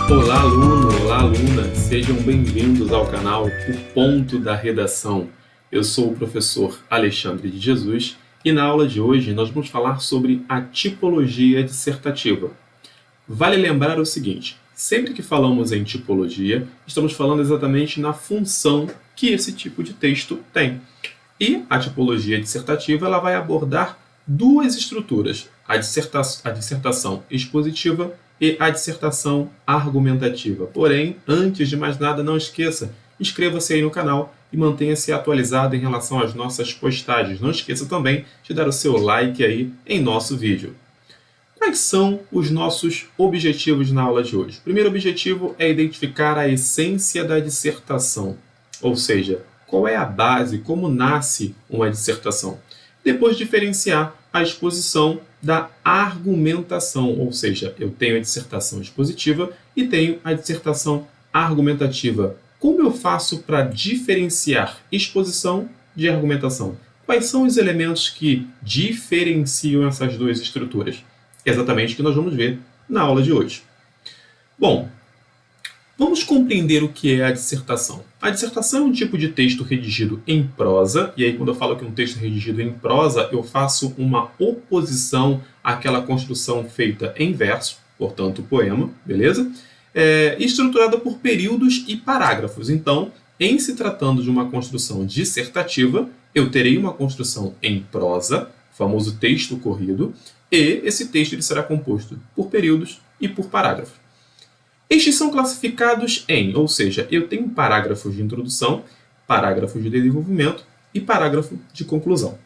Olá, aluno! Olá, aluna! Sejam bem-vindos ao canal O Ponto da Redação. Eu sou o professor Alexandre de Jesus e na aula de hoje nós vamos falar sobre a tipologia dissertativa. Vale lembrar o seguinte, sempre que falamos em tipologia, estamos falando exatamente na função que esse tipo de texto tem. E a tipologia dissertativa ela vai abordar duas estruturas, a dissertação expositiva e a dissertação argumentativa. Porém, antes de mais nada, não esqueça, inscreva-se aí no canal e mantenha-se atualizado em relação às nossas postagens. Não esqueça também de dar o seu like aí em nosso vídeo. Quais são os nossos objetivos na aula de hoje? O primeiro objetivo é identificar a essência da dissertação, ou seja, qual é a base, como nasce uma dissertação. Depois, diferenciar a exposição da argumentação, ou seja, eu tenho a dissertação expositiva e tenho a dissertação argumentativa. Como eu faço para diferenciar exposição de argumentação? Quais são os elementos que diferenciam essas duas estruturas? Exatamente o que nós vamos ver na aula de hoje. Bom, vamos compreender o que é a dissertação. A dissertação é um tipo de texto redigido em prosa, e aí quando eu falo que um texto é redigido em prosa, eu faço uma oposição àquela construção feita em verso, portanto poema, beleza? Estruturada por períodos e parágrafos. Então, em se tratando de uma construção dissertativa, eu terei uma construção em prosa, famoso texto corrido, e esse texto ele será composto por períodos e por parágrafos. Estes são classificados em, ou seja, eu tenho parágrafos de introdução, parágrafos de desenvolvimento e parágrafo de conclusão.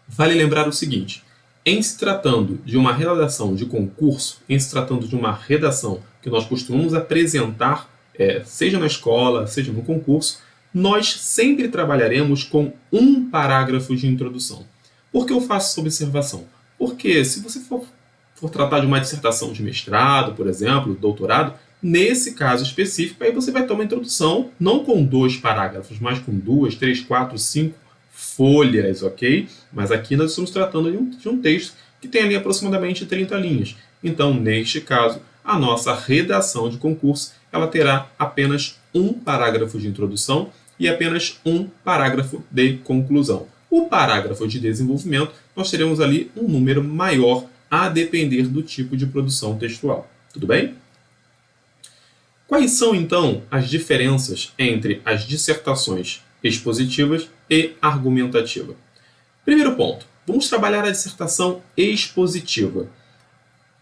Vale lembrar o seguinte, em se tratando de uma redação de concurso, em se tratando de uma redação que nós costumamos apresentar, seja na escola, seja no concurso, nós sempre trabalharemos com um parágrafo de introdução. Por que eu faço essa observação? Porque se você for tratar de uma dissertação de mestrado, por exemplo, doutorado, nesse caso específico, aí você vai ter uma introdução, não com 2 parágrafos, mas com 2, 3, 4, 5 folhas, ok? Mas aqui nós estamos tratando de um texto que tem ali aproximadamente 30 linhas. Então, neste caso, a nossa redação de concurso, ela terá apenas um parágrafo de introdução e apenas um parágrafo de conclusão. O parágrafo de desenvolvimento, nós teremos ali um número maior a depender do tipo de produção textual. Tudo bem? Quais são, então, as diferenças entre as dissertações expositivas e argumentativa? Primeiro ponto, vamos trabalhar a dissertação expositiva.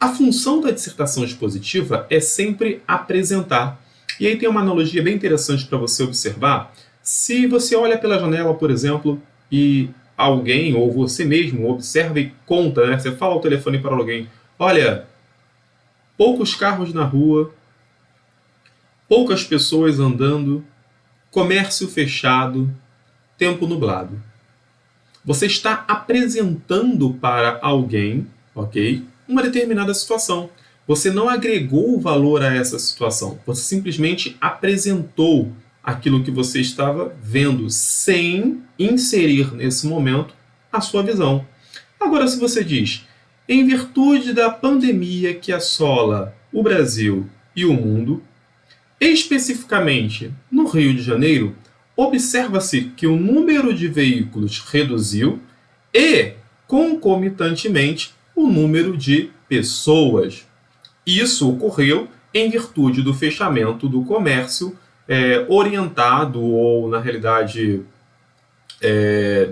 A função da dissertação expositiva é sempre apresentar. E aí tem uma analogia bem interessante para você observar. Se você olha pela janela, por exemplo, e alguém ou você mesmo observa e conta, né? Você fala ao telefone para alguém, olha, poucos carros na rua, poucas pessoas andando, comércio fechado, tempo nublado. Você está apresentando para alguém, ok, uma determinada situação. Você não agregou valor a essa situação, você simplesmente apresentou aquilo que você estava vendo, sem inserir nesse momento a sua visão. Agora, se você diz, em virtude da pandemia que assola o Brasil e o mundo, especificamente no Rio de Janeiro, observa-se que o número de veículos reduziu e, concomitantemente, o número de pessoas. Isso ocorreu em virtude do fechamento do comércio orientado ou, na realidade,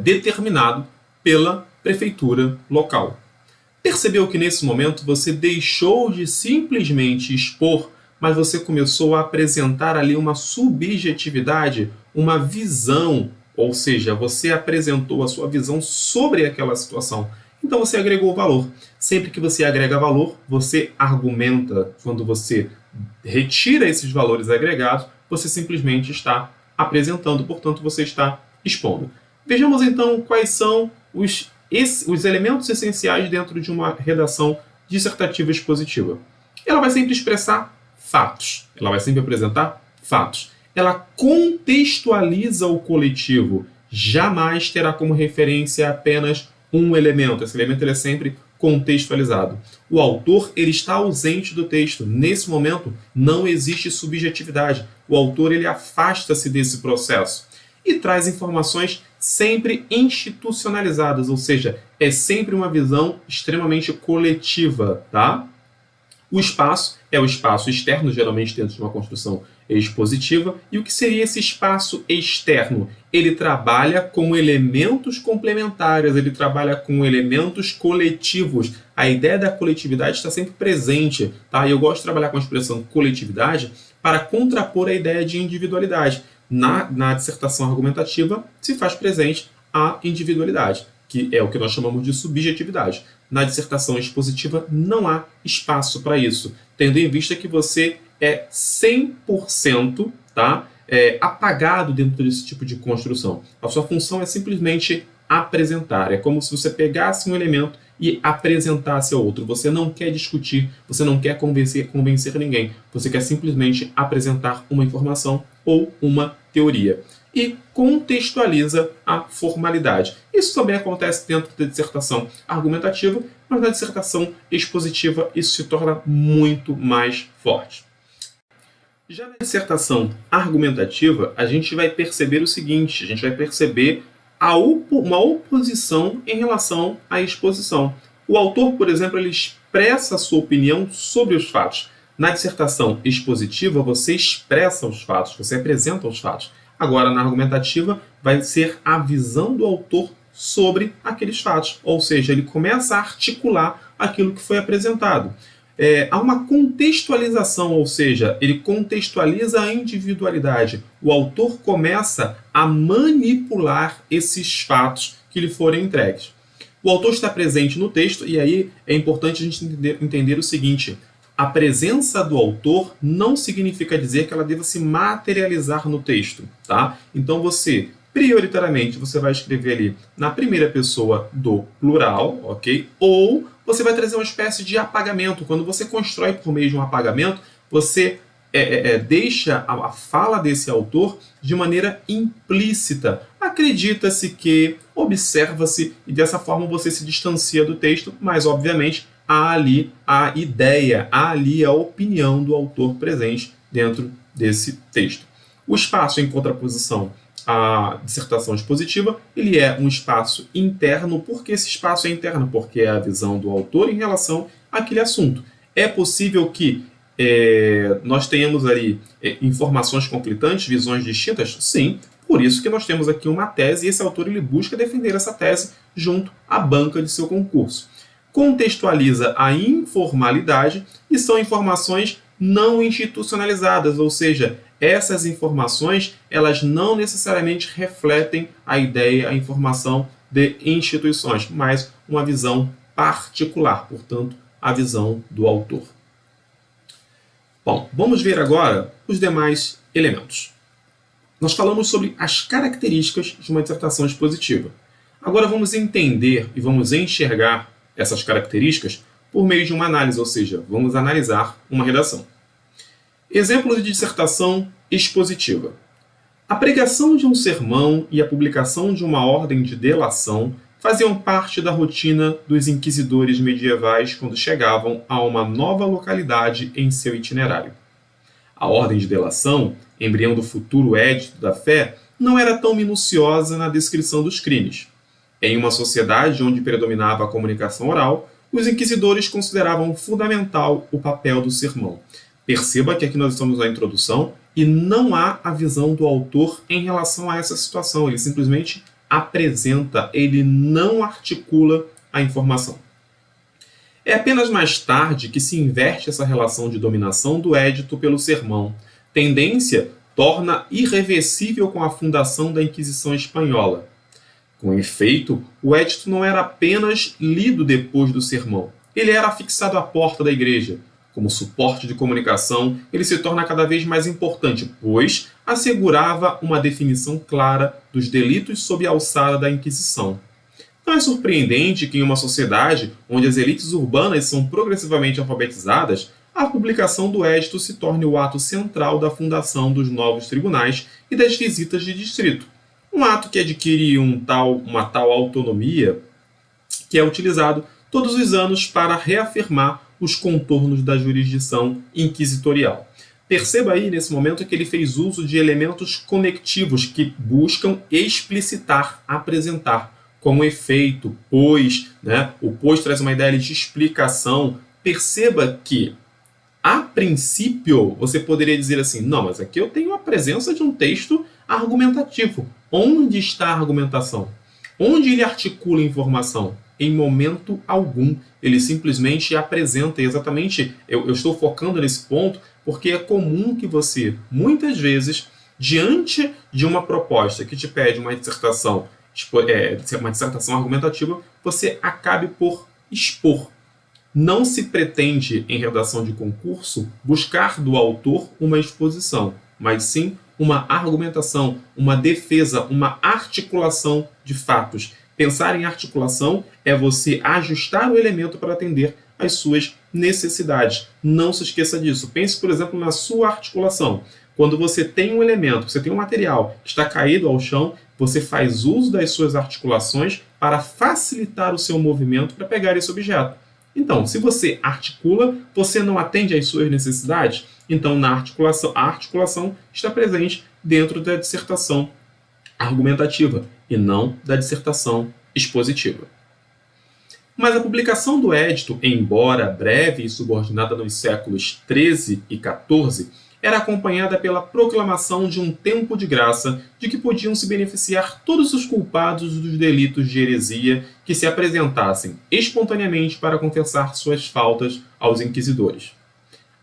determinado pela prefeitura local. Percebeu que nesse momento você deixou de simplesmente expor, mas você começou a apresentar ali uma subjetividade, uma visão, ou seja, você apresentou a sua visão sobre aquela situação. Então você agregou valor. Sempre que você agrega valor, você argumenta. Quando você retira esses valores agregados, você simplesmente está apresentando, portanto você está expondo. Vejamos então quais são os elementos essenciais dentro de uma redação dissertativa expositiva. Ela vai sempre expressar fatos, ela vai sempre apresentar fatos. Ela contextualiza o coletivo, jamais terá como referência apenas um elemento. Esse elemento ele é sempre contextualizado. O autor ele está ausente do texto. Nesse momento, não existe subjetividade. O autor ele afasta-se desse processo e traz informações sempre institucionalizadas, ou seja, é sempre uma visão extremamente coletiva, tá? O espaço é o espaço externo, geralmente dentro de uma construção expositiva. E o que seria esse espaço externo? Ele trabalha com elementos complementares, ele trabalha com elementos coletivos. A ideia da coletividade está sempre presente, tá? E eu gosto de trabalhar com a expressão coletividade para contrapor a ideia de individualidade. Na dissertação argumentativa se faz presente a individualidade, que é o que nós chamamos de subjetividade. Na dissertação expositiva não há espaço para isso, tendo em vista que você é 100%, tá, apagado dentro desse tipo de construção. A sua função é simplesmente apresentar. É como se você pegasse um elemento e apresentasse ao outro. Você não quer discutir, você não quer convencer ninguém. Você quer simplesmente apresentar uma informação ou uma teoria. E contextualiza a formalidade. Isso também acontece dentro da dissertação argumentativa, mas na dissertação expositiva isso se torna muito mais forte. Já na dissertação argumentativa, a gente vai perceber o seguinte, a gente vai perceber uma oposição em relação à exposição. O autor, por exemplo, ele expressa a sua opinião sobre os fatos. Na dissertação expositiva, você expressa os fatos, você apresenta os fatos. Agora, na argumentativa, vai ser a visão do autor sobre aqueles fatos. Ou seja, ele começa a articular aquilo que foi apresentado. Há uma contextualização, ou seja, ele contextualiza a individualidade. O autor começa a manipular esses fatos que lhe forem entregues. O autor está presente no texto e aí é importante a gente entender o seguinte: a presença do autor não significa dizer que ela deva se materializar no texto, tá? Então prioritariamente, você vai escrever ali na primeira pessoa do plural, ok? Ou você vai trazer uma espécie de apagamento. Quando você constrói por meio de um apagamento, você deixa a fala desse autor de maneira implícita. Acredita-se que, observa-se, e dessa forma você se distancia do texto, mas, obviamente, há ali a ideia, há ali a opinião do autor presente dentro desse texto. O espaço em contraposição à dissertação expositiva, ele é um espaço interno. Por que esse espaço é interno? Porque é a visão do autor em relação àquele assunto. É possível que nós tenhamos ali informações conflitantes, visões distintas? Sim, por isso que nós temos aqui uma tese e esse autor ele busca defender essa tese junto à banca de seu concurso. Contextualiza a informalidade e são informações não institucionalizadas, ou seja, essas informações elas não necessariamente refletem a ideia, a informação de instituições, mas uma visão particular, portanto, a visão do autor. Bom, vamos ver agora os demais elementos. Nós falamos sobre as características de uma dissertação expositiva. Agora vamos entender e vamos enxergar essas características por meio de uma análise, ou seja, vamos analisar uma redação. Exemplo de dissertação expositiva. A pregação de um sermão e a publicação de uma ordem de delação faziam parte da rotina dos inquisidores medievais quando chegavam a uma nova localidade em seu itinerário. A ordem de delação, embrião do futuro édito da fé, não era tão minuciosa na descrição dos crimes. Em uma sociedade onde predominava a comunicação oral, os inquisidores consideravam fundamental o papel do sermão. Perceba que aqui nós estamos na introdução e não há a visão do autor em relação a essa situação. Ele simplesmente apresenta, ele não articula a informação. É apenas mais tarde que se inverte essa relação de dominação do édito pelo sermão. Tendência torna irreversível com a fundação da Inquisição Espanhola. Com efeito, o édito não era apenas lido depois do sermão. Ele era afixado à porta da igreja. Como suporte de comunicação, ele se torna cada vez mais importante, pois assegurava uma definição clara dos delitos sob a alçada da Inquisição. Não é surpreendente que em uma sociedade onde as elites urbanas são progressivamente alfabetizadas, a publicação do édito se torne o ato central da fundação dos novos tribunais e das visitas de distrito. Um ato que adquire uma tal autonomia que é utilizado todos os anos para reafirmar os contornos da jurisdição inquisitorial. Perceba aí, nesse momento, que ele fez uso de elementos conectivos que buscam explicitar, apresentar, como efeito, pois, né? O pois traz uma ideia de explicação. Perceba que, a princípio, você poderia dizer assim, não, mas aqui eu tenho a presença de um texto argumentativo. Onde está a argumentação? Onde ele articula a informação? Em momento algum. Ele simplesmente apresenta exatamente, eu estou focando nesse ponto, porque é comum que você, muitas vezes, diante de uma proposta que te pede uma dissertação argumentativa, você acabe por expor. Não se pretende, em redação de concurso, buscar do autor uma exposição, mas sim uma argumentação, uma defesa, uma articulação de fatos. Pensar em articulação é você ajustar o elemento para atender às suas necessidades. Não se esqueça disso. Pense, por exemplo, na sua articulação. Quando você tem um elemento, você tem um material que está caído ao chão, você faz uso das suas articulações para facilitar o seu movimento para pegar esse objeto. Então, se você articula, você não atende às suas necessidades, então a articulação está presente dentro da dissertação argumentativa e não da dissertação expositiva. Mas a publicação do édito, embora breve e subordinada nos séculos XIII e XIV, era acompanhada pela proclamação de um tempo de graça de que podiam se beneficiar todos os culpados dos delitos de heresia que se apresentassem espontaneamente para confessar suas faltas aos inquisidores.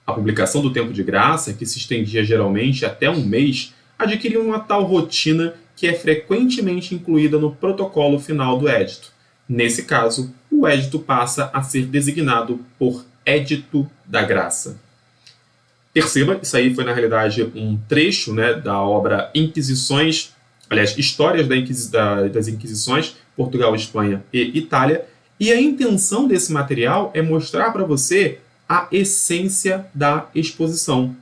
A publicação do tempo de graça, que se estendia geralmente até um mês, adquiriu uma tal rotina que é frequentemente incluída no protocolo final do édito. Nesse caso, o édito passa a ser designado por Édito da Graça. Perceba, isso aí foi na realidade um trecho, né, da obra Inquisições, aliás, Histórias das Inquisições, Portugal, Espanha e Itália, e a intenção desse material é mostrar para você a essência da exposição.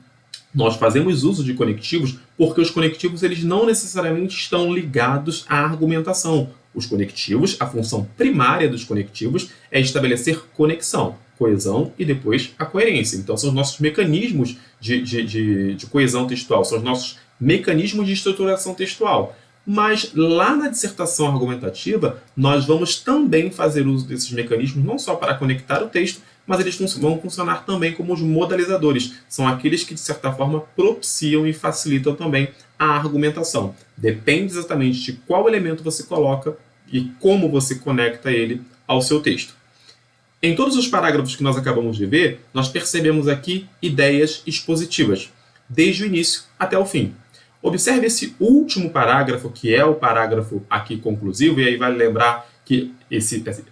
Nós fazemos uso de conectivos porque os conectivos eles não necessariamente estão ligados à argumentação. Os conectivos, a função primária dos conectivos é estabelecer conexão, coesão e depois a coerência. Então são os nossos mecanismos de coesão textual, são os nossos mecanismos de estruturação textual. Mas lá na dissertação argumentativa, nós vamos também fazer uso desses mecanismos não só para conectar o texto, mas eles vão funcionar também como os modalizadores. São aqueles que, de certa forma, propiciam e facilitam também a argumentação. Depende exatamente de qual elemento você coloca e como você conecta ele ao seu texto. Em todos os parágrafos que nós acabamos de ver, nós percebemos aqui ideias expositivas, desde o início até o fim. Observe esse último parágrafo, que é o parágrafo aqui conclusivo, e aí vale lembrar que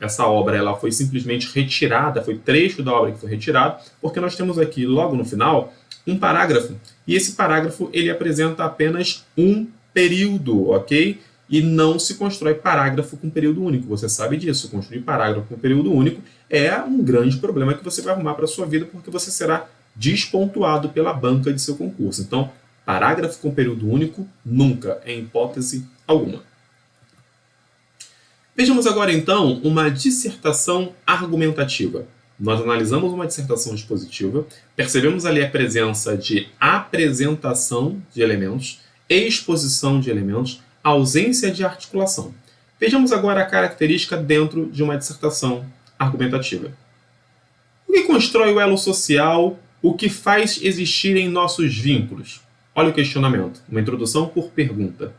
essa obra ela foi simplesmente retirada, foi trecho da obra que foi retirado, porque nós temos aqui, logo no final, um parágrafo, e esse parágrafo ele apresenta apenas um período, ok? E não se constrói parágrafo com período único. Você sabe disso. Construir parágrafo com período único é um grande problema que você vai arrumar para a sua vida, porque você será despontuado pela banca de seu concurso. Então, parágrafo com período único, nunca, em hipótese alguma. Vejamos agora, então, uma dissertação argumentativa. Nós analisamos uma dissertação expositiva, percebemos ali a presença de apresentação de elementos, exposição de elementos, ausência de articulação. Vejamos agora a característica dentro de uma dissertação argumentativa. O que constrói o elo social? O que faz existirem nossos vínculos? Olha o questionamento, uma introdução por pergunta.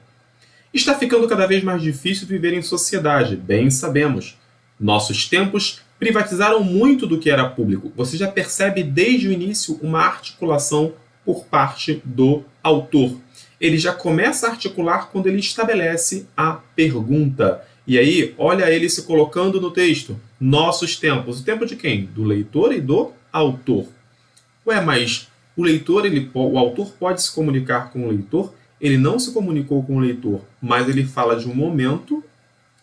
Está ficando cada vez mais difícil viver em sociedade, bem sabemos. Nossos tempos privatizaram muito do que era público. Você já percebe desde o início uma articulação por parte do autor. Ele já começa a articular quando ele estabelece a pergunta. E aí, olha ele se colocando no texto. Nossos tempos. O tempo de quem? Do leitor e do autor. Ué, mas o autor pode se comunicar com o leitor? Ele não se comunicou com o leitor, mas ele fala de um momento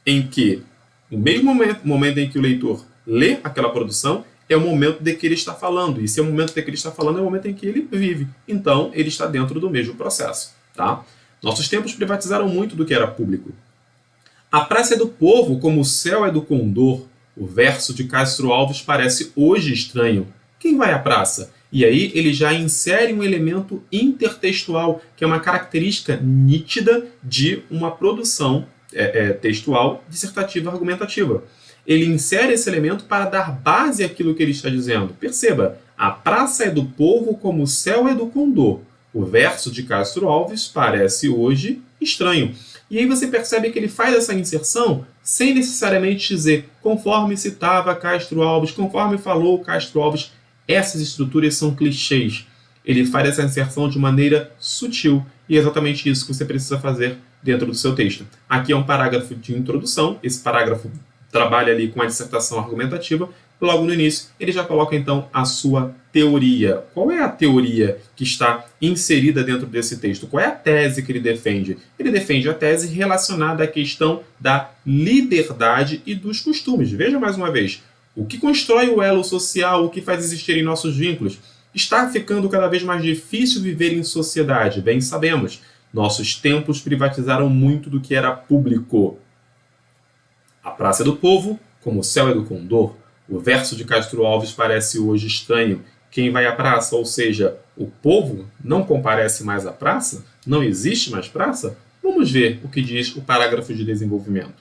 em que, no mesmo momento em que o leitor lê aquela produção, é o momento de que ele está falando. E se é o momento de que ele está falando, é o momento em que ele vive. Então, ele está dentro do mesmo processo. Tá? Nossos tempos privatizaram muito do que era público. A praça é do povo, como o céu é do condor. O verso de Castro Alves parece hoje estranho. Quem vai à praça? E aí ele já insere um elemento intertextual, que é uma característica nítida de uma produção textual, dissertativa, argumentativa. Ele insere esse elemento para dar base àquilo que ele está dizendo. Perceba, a praça é do povo como o céu é do condor. O verso de Castro Alves parece hoje estranho. E aí você percebe que ele faz essa inserção sem necessariamente dizer conforme citava Castro Alves, conforme falou Castro Alves. Essas estruturas são clichês. Ele faz essa inserção de maneira sutil e é exatamente isso que você precisa fazer dentro do seu texto. Aqui é um parágrafo de introdução, esse parágrafo trabalha ali com a dissertação argumentativa. Logo no início, ele já coloca então a sua teoria. Qual é a teoria que está inserida dentro desse texto? Qual é a tese que ele defende? Ele defende a tese relacionada à questão da liberdade e dos costumes. Veja mais uma vez, o que constrói o elo social, o que faz existirem nossos vínculos? Está ficando cada vez mais difícil viver em sociedade, bem sabemos. Nossos templos privatizaram muito do que era público. A praça é do povo, como o céu é do condor. O verso de Castro Alves parece hoje estranho. Quem vai à praça, ou seja, o povo, não comparece mais à praça? Não existe mais praça? Vamos ver o que diz o parágrafo de desenvolvimento.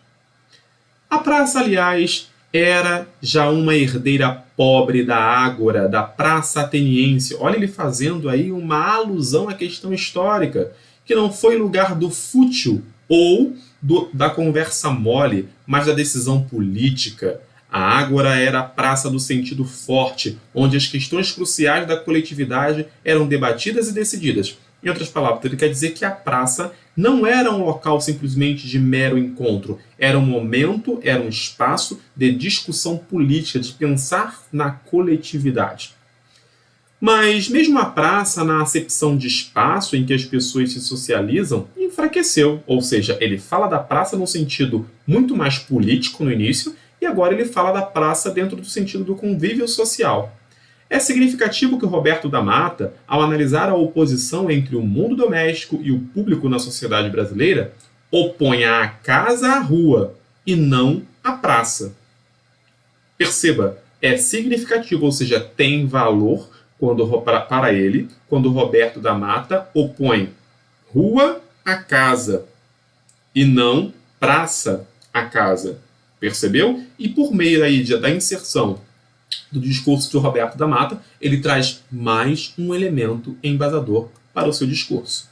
A praça, aliás, era já uma herdeira pobre da ágora, da praça ateniense. Olha ele fazendo aí uma alusão à questão histórica, que não foi lugar do fútil ou da conversa mole, mas da decisão política. A ágora era a praça do sentido forte, onde as questões cruciais da coletividade eram debatidas e decididas. Em outras palavras, ele quer dizer que a praça não era um local simplesmente de mero encontro, era um momento, era um espaço de discussão política, de pensar na coletividade. Mas mesmo a praça, na acepção de espaço em que as pessoas se socializam, enfraqueceu. Ou seja, ele fala da praça num sentido muito mais político no início, e agora ele fala da praça dentro do sentido do convívio social. É significativo que Roberto da Mata, ao analisar a oposição entre o mundo doméstico e o público na sociedade brasileira, oponha a casa à rua e não à praça. Perceba, é significativo, ou seja, tem valor para ele, quando Roberto da Mata opõe rua à casa e não praça à casa. Percebeu? E por meio aí da inserção do discurso de Roberto da Mata, ele traz mais um elemento embasador para o seu discurso.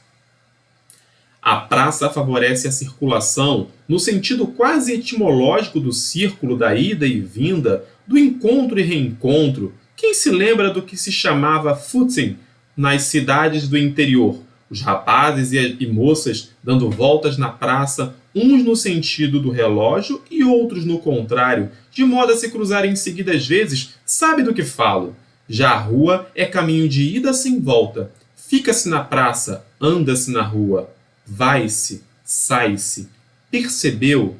A praça favorece a circulação no sentido quase etimológico do círculo da ida e vinda, do encontro e reencontro. Quem se lembra do que se chamava footing nas cidades do interior? Os rapazes e moças dando voltas na praça, uns no sentido do relógio e outros no contrário, de modo a se cruzarem seguidas vezes. Sabe do que falo? Já a rua é caminho de ida sem volta. Fica-se na praça, anda-se na rua. Vai-se, sai-se. Percebeu?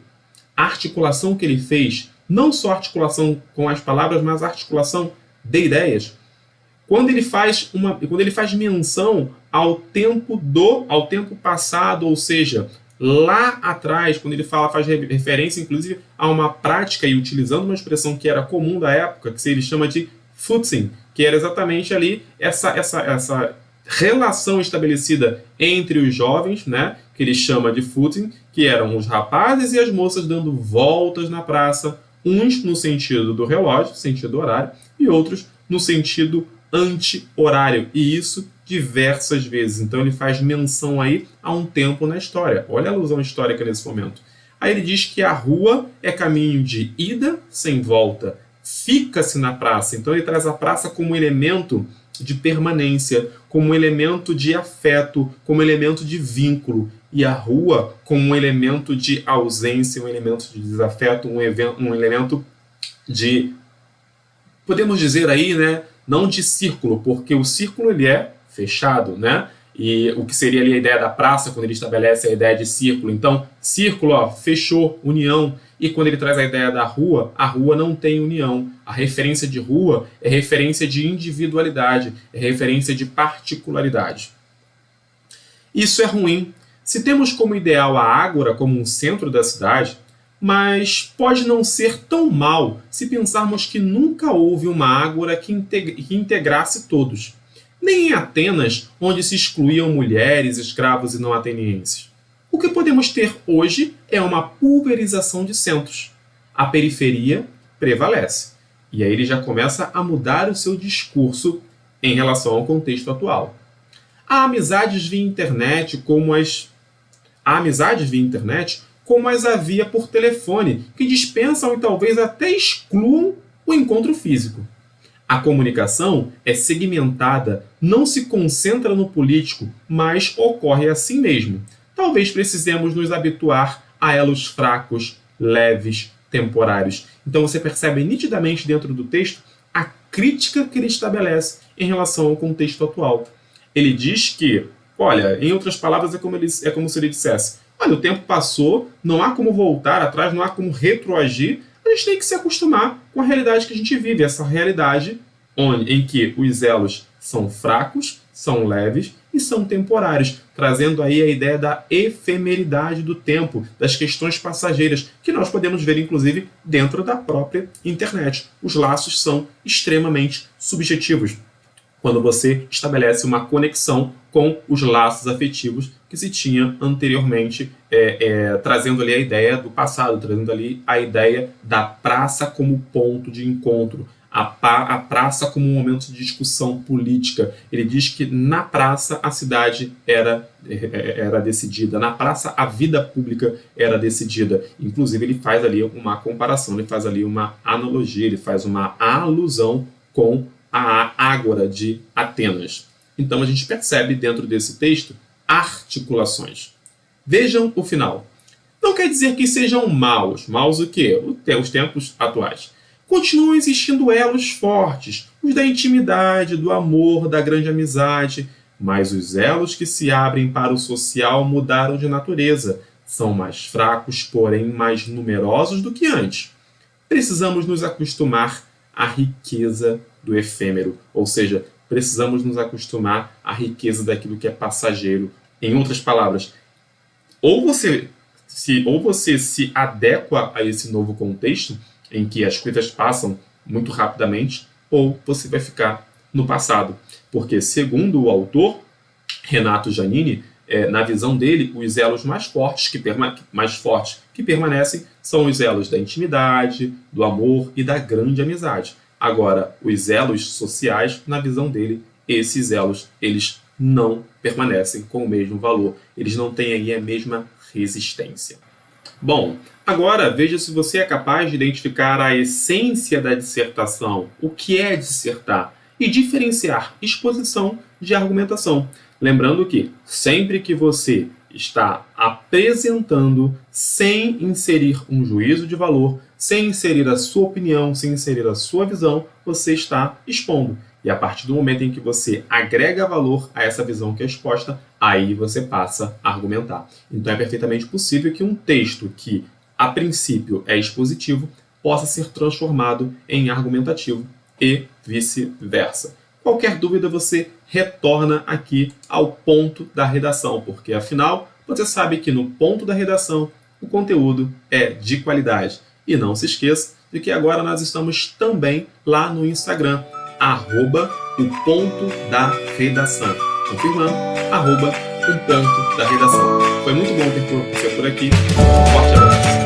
A articulação que ele fez, não só a articulação com as palavras, mas a articulação de ideias. Quando ele faz menção ao tempo passado, ou seja, lá atrás, quando ele faz referência, inclusive, a uma prática e utilizando uma expressão que era comum da época, que ele chama de footing, que era exatamente ali essa relação estabelecida entre os jovens, né, que ele chama de footing, que eram os rapazes e as moças dando voltas na praça, uns no sentido do relógio, sentido horário, e outros no sentido anti-horário, e isso diversas vezes. Então ele faz menção aí a um tempo na história. Olha a alusão histórica nesse momento. Aí ele diz que a rua é caminho de ida sem volta. Fica-se na praça. Então ele traz a praça como elemento de permanência, como elemento de afeto, como elemento de vínculo. E a rua como um elemento de ausência, um elemento de desafeto, um elemento de, podemos dizer aí, né, não de círculo, porque o círculo ele é fechado, né? E o que seria ali a ideia da praça, quando ele estabelece a ideia de círculo. Então, círculo, ó, fechou, união. E quando ele traz a ideia da rua, a rua não tem união. A referência de rua é referência de individualidade, é referência de particularidade. Isso é ruim. Se temos como ideal a ágora como um centro da cidade, mas pode não ser tão mal se pensarmos que nunca houve uma ágora que integrasse todos. Nem em Atenas, onde se excluíam mulheres, escravos e não atenienses. O que podemos ter hoje é uma pulverização de centros. A periferia prevalece. E aí ele já começa a mudar o seu discurso em relação ao contexto atual. Há amizades via internet como as havia por telefone, que dispensam e talvez até excluam o encontro físico. A comunicação é segmentada, não se concentra no político, mas ocorre assim mesmo. Talvez precisemos nos habituar a elos fracos, leves, temporários. Então você percebe nitidamente dentro do texto a crítica que ele estabelece em relação ao contexto atual. Ele diz que, olha, em outras palavras, é como se ele dissesse: olha, o tempo passou, não há como voltar atrás, não há como retroagir, a gente tem que se acostumar com a realidade que a gente vive, essa realidade em que os elos são fracos, são leves e são temporários, trazendo aí a ideia da efemeridade do tempo, das questões passageiras, que nós podemos ver, inclusive, dentro da própria internet. Os laços são extremamente subjetivos, quando você estabelece uma conexão com os laços afetivos que se tinha anteriormente, trazendo ali a ideia do passado, trazendo ali a ideia da praça como ponto de encontro, a praça como um momento de discussão política. Ele diz que na praça a cidade era decidida, na praça a vida pública era decidida. Inclusive ele faz ali uma comparação, ele faz ali uma analogia, ele faz uma alusão com a ágora de Atenas. Então a gente percebe dentro desse texto articulações. Vejam o final. Não quer dizer que sejam maus. Maus o quê? Os tempos atuais. Continuam existindo elos fortes, os da intimidade, do amor, da grande amizade, mas os elos que se abrem para o social mudaram de natureza. São mais fracos, porém mais numerosos do que antes. Precisamos nos acostumar à riqueza do efêmero, ou seja, precisamos nos acostumar à riqueza daquilo que é passageiro. Em outras palavras, ou você se adequa a esse novo contexto, em que as coisas passam muito rapidamente, ou você vai ficar no passado. Porque, segundo o autor, Renato Giannini, na visão dele, os elos mais fortes que permanecem são os elos da intimidade, do amor e da grande amizade. Agora, os elos sociais, na visão dele, esses elos, eles não permanecem com o mesmo valor. Eles não têm aí a mesma resistência. Bom, agora veja se você é capaz de identificar a essência da dissertação, o que é dissertar, e diferenciar exposição de argumentação. Lembrando que sempre que você está apresentando sem inserir um juízo de valor, sem inserir a sua opinião, sem inserir a sua visão, você está expondo. E a partir do momento em que você agrega valor a essa visão que é exposta, aí você passa a argumentar. Então é perfeitamente possível que um texto que, a princípio, é expositivo, possa ser transformado em argumentativo e vice-versa. Qualquer dúvida você retorna aqui ao ponto da redação, porque afinal você sabe que no ponto da redação o conteúdo é de qualidade. E não se esqueça de que agora nós estamos também lá no Instagram, @o ponto da redação. Confirmando, @o ponto da redação. Foi muito bom ter você por aqui. Um forte abraço.